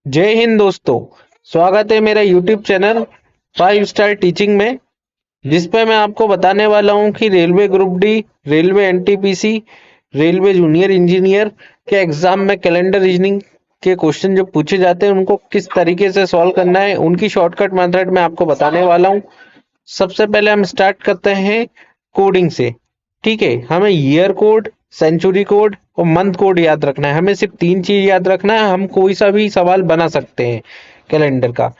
जय हिंद दोस्तों। स्वागत है मेरा यूट्यूब चैनल 5 स्टार टीचिंग में, जिस पे मैं आपको बताने वाला हूं कि railway group D, railway NTPC, railway junior engineer के एग्जाम में कैलेंडर रीजनिंग के क्वेश्चन जो पूछे जाते हैं उनको किस तरीके से सॉल्व करना है, उनकी शॉर्टकट मेथड मैं आपको बताने वाला हूं। सबसे पहले हम स्टार्ट करते हैं कोडिंग से। ठीक है, हमें ईयर कोड, सेंचुरी कोड और मंथ कोड याद रखना है। हमें सिर्फ 3 चीज याद रखना है, हम कोई सा भी सवाल बना सकते हैं कैलेंडर का।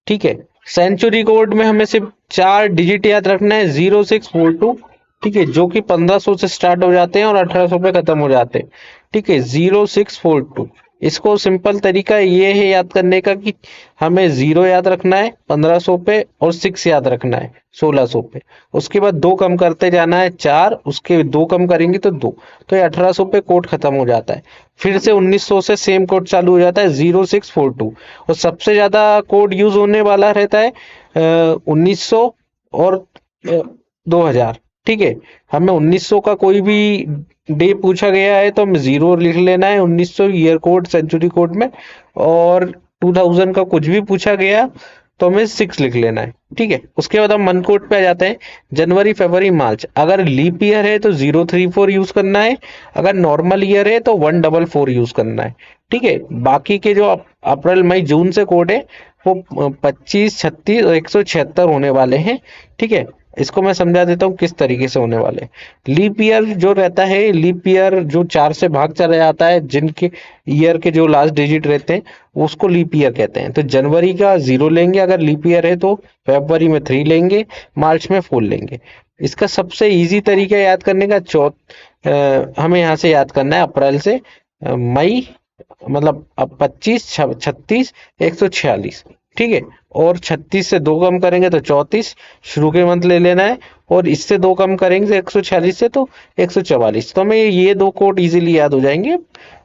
ठीक है, सेंचुरी कोड में हमें सिर्फ 4 डिजिट याद रखना है, 0642। ठीक है, जो कि 1500 से स्टार्ट हो जाते हैं और 1800 पे खत्म हो जाते हैं। ठीक है, 0642। इसको सिंपल तरीका ये है याद करने का कि हमें 0 याद रखना है 1500 पे और 6 याद रखना है 1600 पे। उसके बाद 2 कम करते जाना है, 4, उसके 2 कम करेंगे तो 2, तो ये 1800 पे कोड खत्म हो जाता है। फिर से 1900 से सेम कोड चालू हो जाता है, 0642। और सबसे ज्यादा कोड यूज होने वाला रहता है 1900 और 2000। ठीक है, हमें 1900 का कोई भी डे पूछा गया है तो हमें 0 लिख लेना है 1900 ईयर कोड सेंचुरी कोड में, और 2000 का कुछ भी पूछा गया तो हमें 6 लिख लेना है। ठीक है, उसके बाद हम मंथ कोड पे आ जाते हैं। जनवरी, फरवरी, मार्च। अगर लीप ईयर है तो 034 यूज करना है, अगर नॉर्मल ईयर है तो 144 यूज करना है। ठीक है, बाकी के जो अप्रैल, मई, जून से कोड है वो 25, 36 और 176 होने वाले हैं। ठीक है, इसको मैं समझा देता हूँ किस तरीके से होने वाले हैं। लीप ईयर जो रहता है, लीप ईयर जो 4 से भाग चला जाता है, जिनके ईयर के जो लास्ट डिजिट रहते हैं उसको लीप ईयर कहते हैं। तो जनवरी का 0 लेंगे अगर लीप ईयर है, तो फरवरी में 3 लेंगे, मार्च में 4 लेंगे। इसका सबसे इजी तरीका याद करने का हमें यहाँ से याद करना है अप्रैल से मई, मतलब अब 25, 36, 146। ठीक है, और 36 से 2 कम करेंगे तो 34 शुरू के मंथ ले लेना है, और इससे 2 कम करेंगे 146 से तो 144। तो हमें ये 2 कोड इजीली याद हो जाएंगे।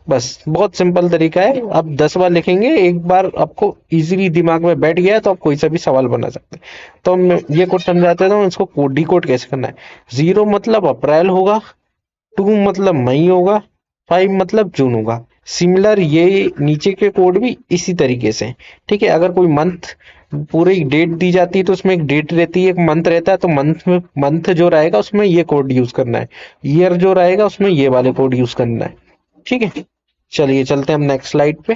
बस बहुत सिंपल तरीका है। आप 10 बार लिखेंगे, एक बार आपको इजीली दिमाग में बैठ गया तो आप कोई सा भी सवाल बना सकते हैं। तो हम ये कोड समझाते हैं, तो इसको कोड डी कोड कैसे करना है। 0 मतलब अप्रैल होगा, 2 मतलब मई होगा, 5 मतलब जून होगा। सिमिलर ये नीचे के कोड भी इसी तरीके से हैं। ठीक है, अगर कोई मंथ पूरी डेट दी जाती है तो उसमें एक डेट रहती है, एक मंथ रहता है, तो मंथ में मंथ जो रहेगा उसमें ये कोड यूज करना है, ईयर जो रहेगा उसमें ये वाले कोड यूज करना है। ठीक है, चलिए चलते हैं हम नेक्स्ट स्लाइड पे।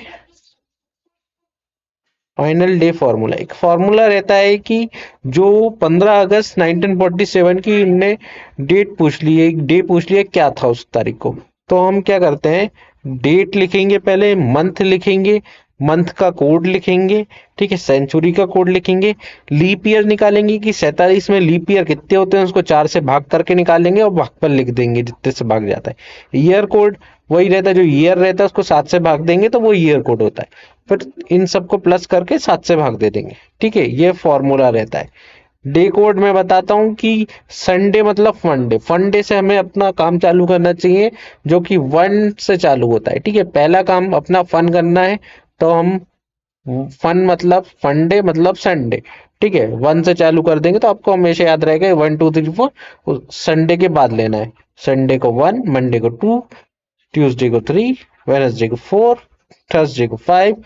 फाइनल डे फॉर्मूला, एक फॉर्मूला रहता है कि जो 15 अगस्त 1947 की इनने डेट पूछ ली है, एक डे पूछ लिया क्या था उस तारीख को। तो हम क्या करते हैं, डेट लिखेंगे, पहले मंथ लिखेंगे, मंथ का कोड लिखेंगे। ठीक है, सेंचुरी का कोड लिखेंगे, लीप ईयर निकालेंगे कि 47 में लीप ईयर कितने होते हैं उसको 4 से भाग करके निकालेंगे और भागफल लिख देंगे जितने से भाग जाता है। ईयर कोड वही रहता है, जो ईयर रहता है उसको 7 से भाग देंगे तो वो ईयर कोड होता है। फिर इन सबको प्लस करके 7 से भाग दे देंगे। ठीक है, ये फॉर्मूला रहता है। डे कोड में बताता हूँ कि संडे मतलब फन डे, फन डे से हमें अपना काम चालू करना चाहिए जो कि 1 से चालू होता है। ठीक है, पहला काम अपना फन करना है, तो हम फन मतलब फंडे मतलब संडे। ठीक है, 1 से चालू कर देंगे तो आपको हमेशा याद रहेगा 1 2 3 4। संडे के बाद लेना है, संडे को 1, मंडे को 2, ट्यूसडे को 3, वेडनेसडे को 4, थर्सडे को 5,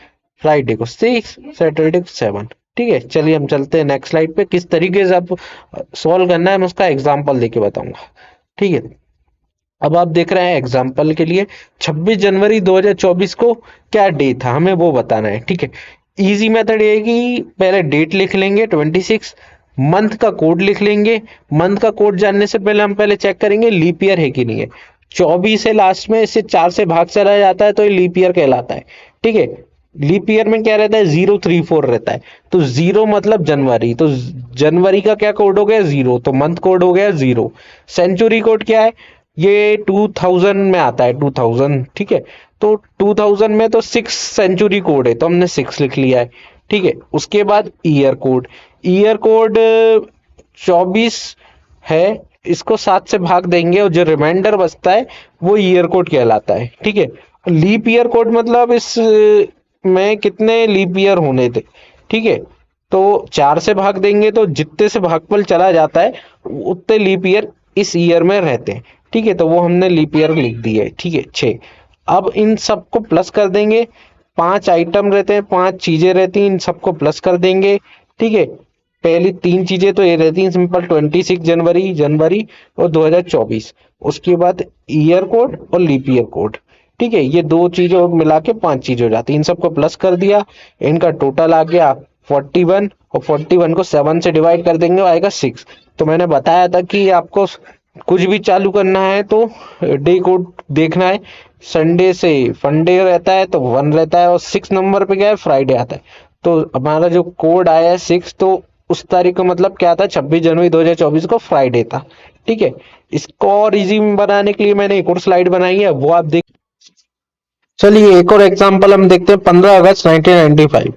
फ्राइडे को 6, सैटरडे को 7। ठीक है, चलिए हम चलते हैं नेक्स्ट स्लाइड पे। किस तरीके से आप सॉल्व करना है मैं उसका एग्जांपल देके बताऊंगा। ठीक है, अब आप देख रहे हैं एग्जाम्पल के लिए 26 जनवरी 2024 को क्या डे था हमें वो बताना है। ठीक है, इजी मेथड ये है कि पहले डेट लिख लेंगे 26, मंथ का कोड लिख लेंगे। मंथ का कोड जानने से पहले हम पहले चेक करेंगे लीप ईयर है कि नहीं है। 24 है लास्ट में, इससे 4 से भाग चला जाता है तो ये लीप ईयर कहलाता है। ठीक है, लीप ईयर में क्या रहता है, 034 रहता है। तो 0 मतलब जनवरी, तो जनवरी का क्या कोड हो गया, 0, तो मंथ कोड हो गया 0। सेंचुरी कोड क्या है, ये 2000 में आता है, 2000। ठीक है, तो 2000 में तो 6 सेंचुरी कोड है तो हमने 6 लिख लिया है। ठीक है, उसके बाद ईयर कोड, ईयर कोड 24 है, इसको 7 से भाग देंगे और जो रिमाइंडर बचता है वो ईयर कोड कहलाता है। ठीक है, लीप ईयर कोड मतलब इस में कितने लीप ईयर होने थे। ठीक है, तो 4 से भाग देंगे तो जितने से भागफल चला जाता है उतने लीप ईयर इस ईयर में रहते हैं। ठीक है, तो वो हमने लीप ईयर लिख दिया है। ठीक है, 6। अब इन सबको प्लस कर देंगे, 5 आइटम रहते हैं, 5 चीजें रहती हैं, इन सबको प्लस कर देंगे। ठीक है, पहली 3 चीजें तो ये रहती हैं सिंपल, 26 जनवरी जनवरी और 2024। उसके बाद ईयर कोड और लीप ईयर कोड। ठीक है, ये 2 चीजों मिला के 5 चीजें हो जाती है। इन सबको प्लस कर दिया, इनका टोटल आ गया 41, और 41 को 7 से डिवाइड कर देंगे, आएगा 6। तो मैंने बताया था कि आपको कुछ भी चालू करना है तो डे कोड देखना है। संडे से फंडे रहता है तो 1 रहता है, और 6 नंबर पे क्या है, फ्राइडे आता है। तो हमारा जो कोड आया है 6, तो उस तारीख को मतलब क्या था, 26 जनवरी 2024 को फ्राइडे था। ठीक है, इसको और इजी बनाने के लिए मैंने एक और स्लाइड बनाई है, वो आप देख। चलिए एक और एग्जांपल हम देखते हैं, 15 अगस्त 1995।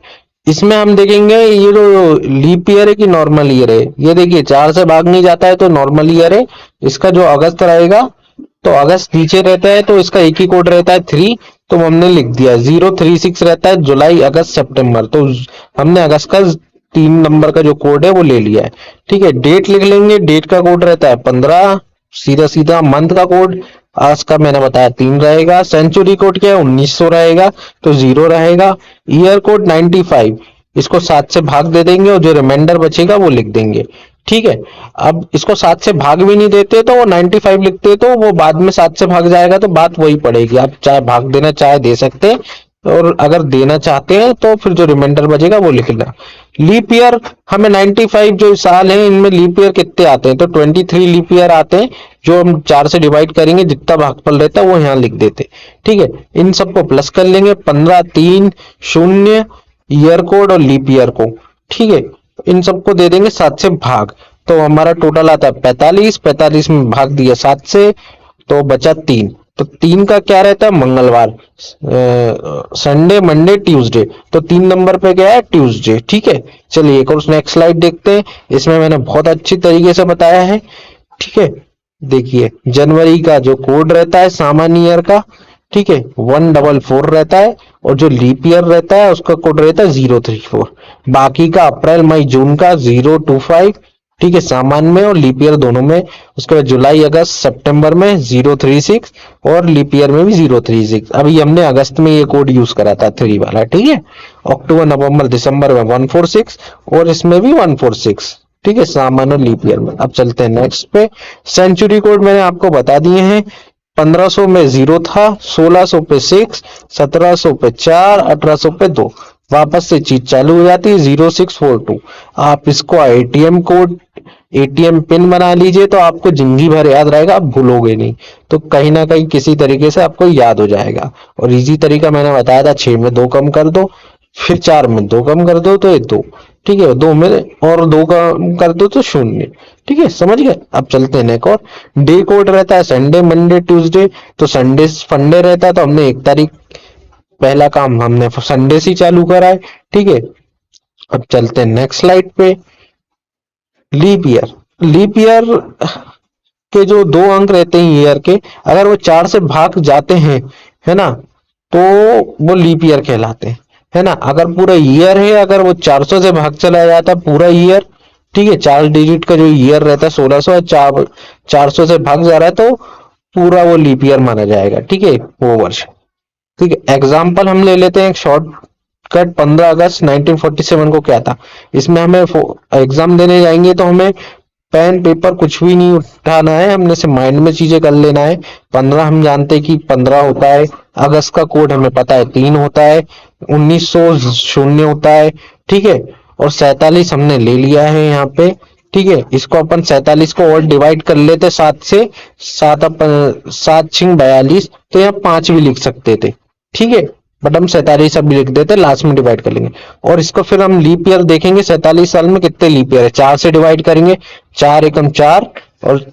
इसमें हम देखेंगे ये जो लीप ईयर है कि नॉर्मल ईयर है। ये देखिए 4 से भाग नहीं जाता है तो नॉर्मल ईयर है। इसका जो अगस्त रहेगा, तो अगस्त नीचे रहता है तो इसका एक ही कोड रहता है 3, तो हमने लिख दिया 036 रहता है, जुलाई अगस्त सितंबर। तो हमने अगस्त का 3 नंबर का जो कोड है वो ले लिया है। ठीक है, डेट लिख लेंगे, डेट का कोड रहता है 15, सीधा सीधा। मंथ का कोड आज का मैंने बताया 3 रहेगा। सेंचुरी कोड क्या है, 1900 रहेगा तो 0 रहेगा। ईयर कोड 95, इसको 7 से भाग दे देंगे और जो रिमाइंडर बचेगा वो लिख देंगे। ठीक है, अब इसको 7 से भाग भी नहीं देते तो वो 95 लिखते, तो वो बाद में 7 से भाग जाएगा तो बात वही पड़ेगी। आप चाहे भाग देना चाहे दे सकते हैं, और अगर देना चाहते हैं तो फिर जो रिमाइंडर बचेगा वो लिखना। लीप ईयर हमें 95 जो साल है इनमें लीप ईयर कितने आते हैं, तो 23 लीप ईयर आते हैं, जो हम 4 से डिवाइड करेंगे, जितना भागफल रहता है वो यहाँ लिख देते। ठीक है, इन सबको प्लस कर लेंगे, 15 3 0 ईयर कोड और लीप ईयर को। ठीक है, इन सबको दे देंगे 7 से भाग, तो हमारा टोटल आता है 45। 45 में भाग दिया 7 से तो बचा 3। तो 3 का क्या रहता है, मंगलवार, संडे मंडे ट्यूसडे। तो 3 नंबर पे क्या है, ट्यूसडे। ठीक है, चलिए एक और नेक्स्ट स्लाइड देखते हैं। इसमें मैंने बहुत अच्छी तरीके से बताया है। ठीक है, देखिए जनवरी का जो कोड रहता है सामान्य ईयर का, ठीक है, 144 रहता है, और जो लीप ईयर रहता है उसका कोड रहता है 034। बाकी का अप्रैल मई जून का 025। ठीक है, सामान्य में और लीप ईयर दोनों में। उसके बाद जुलाई अगस्त सितंबर में 036, और लीप ईयर में भी 036। अभी हमने अगस्त में ये कोड यूज करा था 3 वाला। ठीक है, अक्टूबर नवंबर दिसंबर में 146, और इसमें भी 146। ठीक है, सामान्य लीप ईयर में। अब चलते हैं नेक्स्ट पे। सेंचुरी कोड मैंने आपको बता दिए हैं। 1500 में 0 था, 1600 पे 6, 1700 पे 4, 1800 पे 2। वापस से चीज चालू हो जाती है 0642। आप इसको एटीएम कोड, एटीएम पिन बना लीजिए तो आपको जिंदगी भर याद रहेगा, आप भूलोगे नहीं। तो कहीं ना कहीं किसी तरीके से आपको याद हो जाएगा। और इजी तरीका मैंने बताया था, 6 में 2 कम कर दो, फिर 4 में 2 कम कर दो तो ये 2। ठीक है, 2 में और 2 कम कर दो तो 0। ठीक है, समझ गए। अब चलते हैं एक और। डे कोड रहता है संडे मंडे ट्यूसडे, तो संडे फंडे रहता है तो हमने 1 तारीख, पहला काम हमने संडे से चालू करा है। ठीक है, अब चलते हैं नेक्स्ट स्लाइड पे। लीप ईयर, लीप ईयर के जो 2 अंक रहते हैं ईयर के, अगर वो 4 से भाग जाते हैं, है ना, तो वो लीप ईयर कहलाते हैं, है ना। अगर पूरा ईयर है, अगर वो 400 से भाग चला जाता पूरा ईयर, ठीक है, 4 डिजिट का जो ईयर रहता है 1600, 400 से भाग जा रहा है तो पूरा वो लीप ईयर माना जाएगा। ठीक है, वो वर्ष। ठीक है, एग्जाम्पल हम ले लेते हैं एक शॉर्ट कट। 15 अगस्त 1947 को क्या था। इसमें हमें एग्जाम देने जाएंगे तो हमें पेन पेपर कुछ भी नहीं उठाना है, हमने से माइंड में चीजें कर लेना है। 15 हम जानते हैं कि 15 होता है, अगस्त का कोड हमें पता है 3 होता है, 1900 0 होता है। ठीक है, और 47 हमने ले लिया है यहाँ पे। ठीक है, इसको अपन 47 को और डिवाइड कर लेते 7 से, 7 अपन 7 6 42, तो यहाँ 5 भी लिख सकते थे। ठीक है, बट हम 47 अब लिख देते, लास्ट में डिवाइड कर लेंगे। और इसको फिर हम लीप ईयर देखेंगे, 47 साल में कितने लीप ईयर है, 4 से डिवाइड करेंगे, 4 एकम 4 और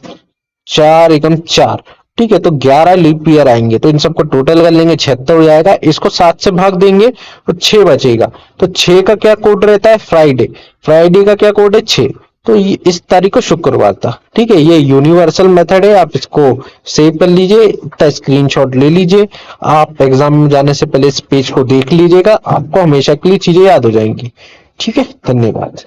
4 एकम 4। ठीक है, तो 11 लीप ईयर आएंगे, तो इन सबको टोटल कर लेंगे, 76 हो जाएगा। इसको 7 से भाग देंगे तो 6 बचेगा। तो 6 का क्या कोड रहता है, फ्राइडे। फ्राइडे का क्या कोड है, 6। तो इस तारीख को शुक्रवार था। ठीक है, ये यूनिवर्सल मेथड है, आप इसको सेव कर लीजिए, इसका स्क्रीनशॉट ले लीजिए। आप एग्जाम में जाने से पहले इस पेज को देख लीजिएगा, आपको हमेशा के लिए चीजें याद हो जाएंगी। ठीक है, धन्यवाद।